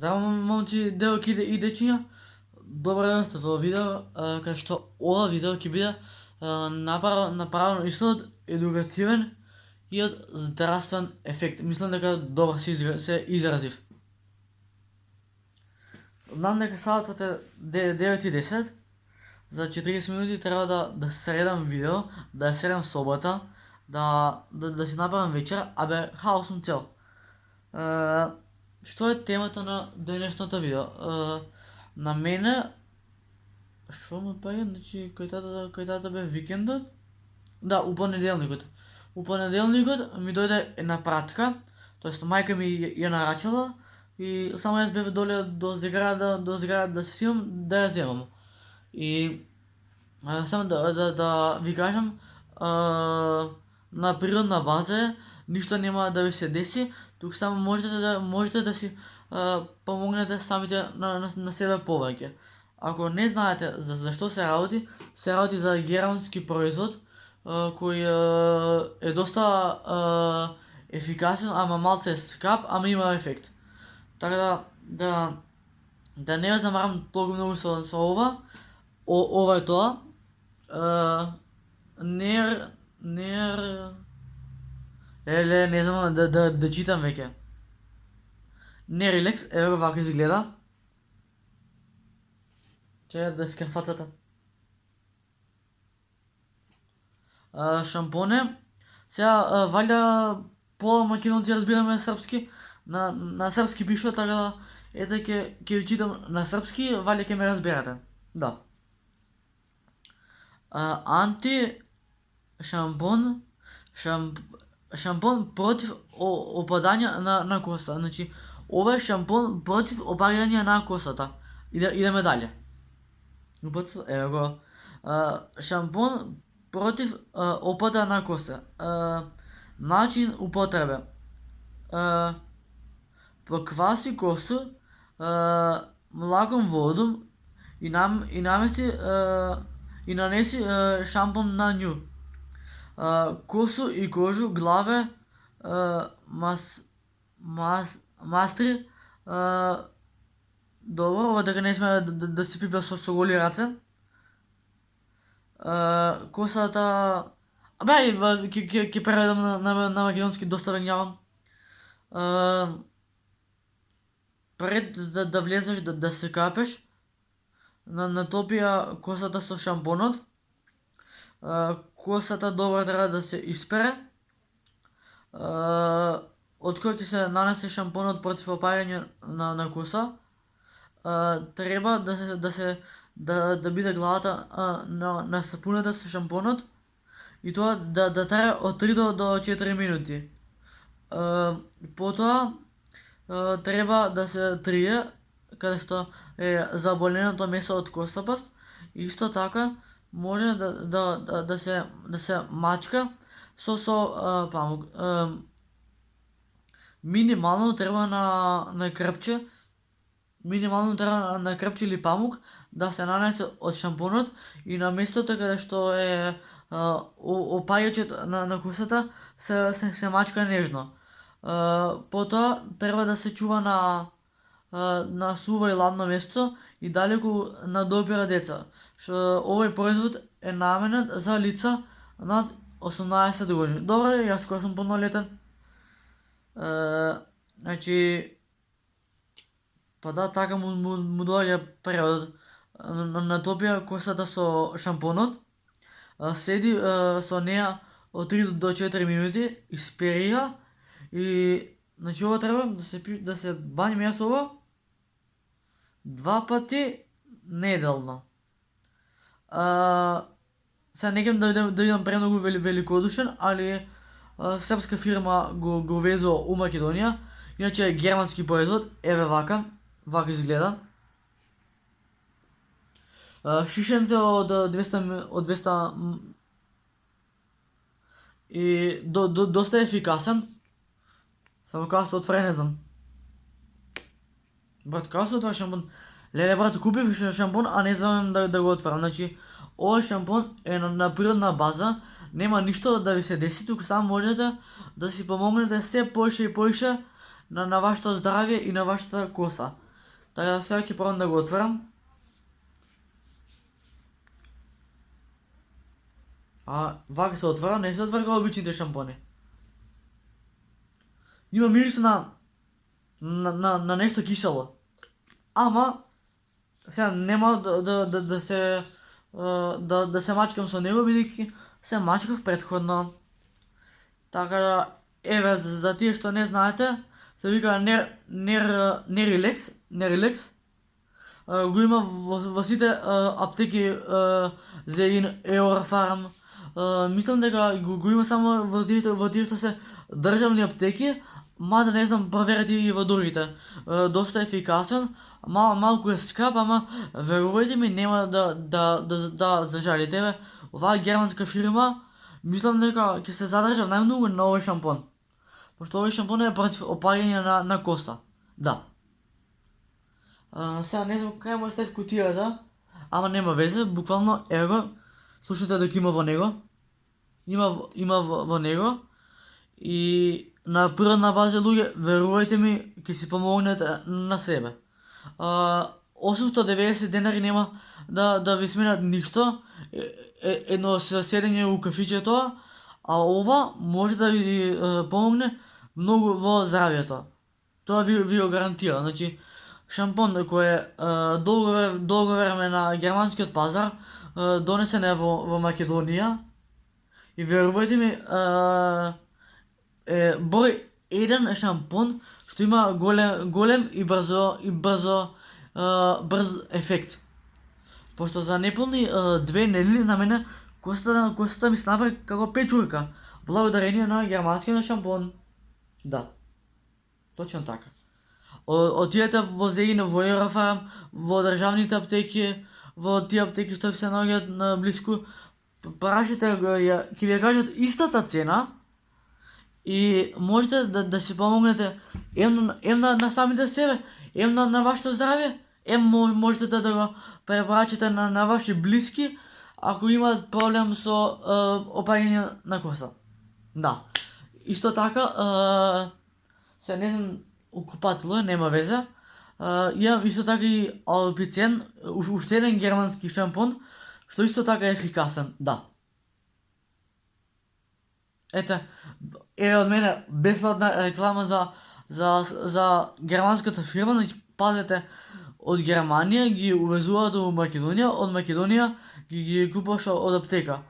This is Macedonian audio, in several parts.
Здраво, момци, девојки и дечиња. Добро дојдовте во видео, кај што ова видео ќе биде направено исто едукативен и од здравствен ефект. Мислам дека добро се изразив. Знам дека саатот е 9:10. За 40 минути треба да средам видео, да средам собота, да си направам вечера, абе хаос сум цел. Што е темата на денешното видео? На мене што ме паѓа, значи кој тата бе викендот? Да, у понеделникот. У понеделникот ми дојде една пратка, тоест мајка ми ја нарачала и само јас бев доле до зграда да се симам да ја земам. И само да ви кажам, на природна база е, ништо нема да ви се деси, тук само можете да си помогнете самите на себе повеќе. Ако не знаете за што се работи за германски производ кој е доста ефикасен, ама малце скап, ама има ефект. Така да не ве замарам толку многу со ова. Ова е тоа. Не знам да читам веќе. Нерилекс, ево вака изгледа. Чекај да скам фацата. Шампоне. Сега валја пола македонци разбираме српски. На српски пишува, така да ете ќе ви читам на српски, валја ќе ме разберете. Да. Анти шампон против опадање на коса. Значи, ова е шампон против опадање на косата. Идеме дале. Ево го. Шампон против опада на коса. Начин употреба. Покваси косу млаком водом и нанеси шампон на њу. Косу и кожу, главе, мастри. Добро, ова дека не сме да се пипа со голи раце. Косата... Абе, ќе преведам на македонски, доста вењавам. Пред да влезеш да се капеш, натопија косата со шампонот. Косата добро треба да се испере. Откако ќе се нанесе шампонот против опаѓање на коса, треба да биде главата насапуната со шампонот и тоа да трае од 3 до 4 минути. Потоа треба да се трие каде што е заболеното место од косопаст. Исто така може да се мачка со памук. Минимално треба на крпче или памук да се нанесе од шампонот и на местото каде што е опаѓачот на косата се мачка нежно. Потоа треба да се чува на суво и ладно место и далеку надопира деца. Овој производ е наменет за лица над 18 години. Добро, јас кога сум полнолетен. Значи, па да, така му доаѓа преводот. Натопија косата со шампонот, седи со неа од 3 до 4 минути, исперија и значи ова треба да се бањам јас ова 2 пати неделно. Сега не ќе да бидам премногу великодушен, али српска фирма го везува у Македонија, иначе е германски производ, еве вака изгледа. Шишенце од 200 и доста ефикасен. Само кога се отвори не знам. Брат, кога се отвори шампон? Леле, брат, купив шампон, а не знам да го отварам. Значи, овој шампон е на природна база, нема ништо да ви се деси, туку само можете да си помогнете се поише и поише на вашето здравје и на вашата коса. Така да сега ќе пробам да го отворам. Вака се отвара, не се отвара како обичните шампони. Има мирис на нешто кисело. Ама сега нема да се мачкам со него, бидејќи се мачкав претходно. Така да, еве, за тие што не знаете, се вика Нерилекс. Го има во сите аптеки за един Еурфарм. Мислам дека го има само во тие што се државни аптеки, мада не знам, проверете и во другите. Доста ефикасен, малку е скап, ама верувајте ми, нема да зажалите. Еве, оваа германска фирма, мислам дека ќе се задржам најмногу на овој шампон. Пошто овој шампон е против опаѓање на коса. Да. Сега не знам кај му е став кутијата, ама нема везе, буквално ево го, слушате дека има во него. Има во него. И на природна база, луѓе, верувајте ми, ќе си помогнете на себе. 890 денари нема да ви сменат ништо, едно седење у кафичето, а ова може да ви помогне многу во здравјето. Тоа ви го гарантира. Значи, шампон кој е долго време на германскиот пазар, донесен е во Македонија, и верувајте ми, е број 1 шампон што има голем и брз ефект. Пошто за неполни 2 недели на мене косата ми се направи како печурка, благодарение на германскиот шампон. Да. Точно така. Отидете во Зејино, во Еурофарм, во државните аптеки, во тие аптеки што се наоѓаат на блиску, прашите го, ќе ви кажат истата цена и можете да си помогнете ем на самите себе, ем на вашето здравје, ем можете да го препорачате на ваши блиски ако имаат проблем со опаѓање на коса. Да. Исто така, се не знам укупатело, нема везе. Имам исто така и Алпицен, уште еден германски шампон, што исто така е ефикасен, да. Ете, од мене бесплатна реклама за германската фирма, значи пазете, од Германија ги увезуваат во Македонија, од Македонија ги купуваш од аптека.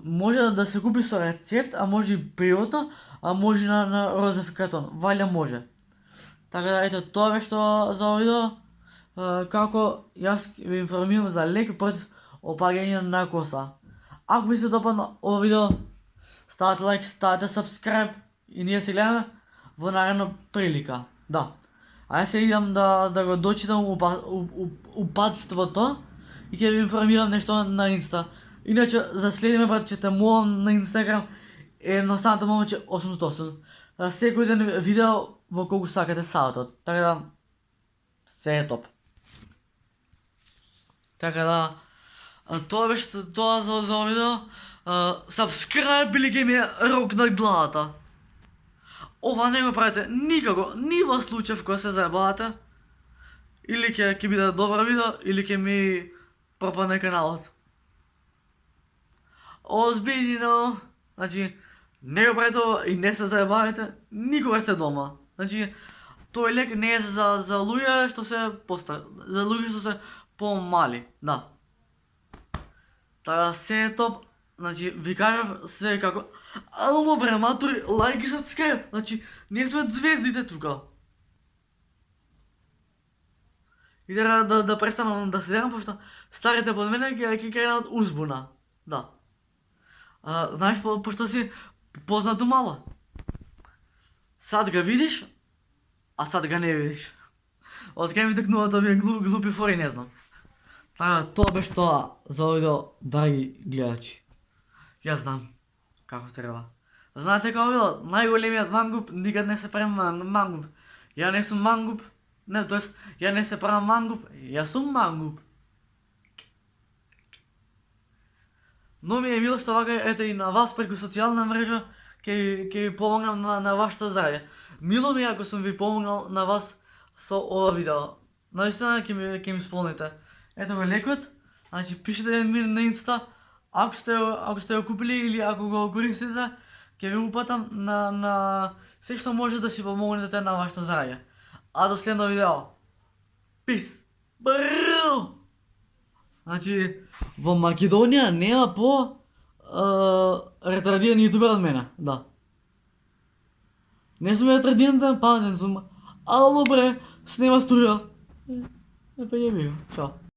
Може да се купи со рецепт, а може и природно, а може на розов картон. Валја може. Така да, ето, тоа беше што за овој видео. Како јас ви информирам за лек против опаѓање на коса. Ако ви се допадна овој видео, ставате лайк, ставате subscribe и ние се гледаме во наредна прилика. Да. А јас се идам да го дочитам упадството и ќе ви информирам нешто на Инста. Иначе, за следиме, брат, ќе те молам на Инстаграм едноставното момче 88. Секој ден видео во колку сакате саатот. Така да, се е топ. Така да, тоа беше тоа за овој видео. Subscribe или ќе ми е рок на главата. Ова не го правите никако, ни во случај кога се заебавате. Или ќе биде добро видео, или ќе ми пропадне каналот. Озбиљно, значи, не го правите ова и не се заебавате, никога сте дома. Значи, тој лек не е за луѓе што се за луѓе што се помали, да. Така, се е топ. Значи, ви кажав све како... Ало бре, матури, лайк и subscribe. Значи, ние сме звездите тука. И да престанам да се дерам, пошто старите под мене ќе кренат узбуна. Да. Знаеш, пошто си познато мало. Сад га видиш, а сад га не видиш. Од кај ми текнуваат овие глупи фори, не знам. Така, тоа беше тоа за овој видео, драги гледачи. Јас знам како треба. Знаете како било? Најголемиот мангуп никад не се прави мангуп. Ја не сум мангуп. Не, тоест, ја не се правам мангуп, јас сум мангуп. Но ми е мило што вака, ете и на вас преку социјална мрежа ќе ви помогнам на вашето здравје. Мило ми е ако сум ви помогнал на вас со ова видео. Наистина ќе ми исполните. Ето го лекот, значи пишете ми на Инста, ако сте го купили или ако го користите, ќе ви упатам на се што може да си помогнете на вашето здравје. А до следно видео. Пис! Брррр! Значи, во Македонија нема по ретардиран јутубер од мене, да. Не сум ретардиран, паметен сум. Ало бре, снема струја. Па јеби го, чао.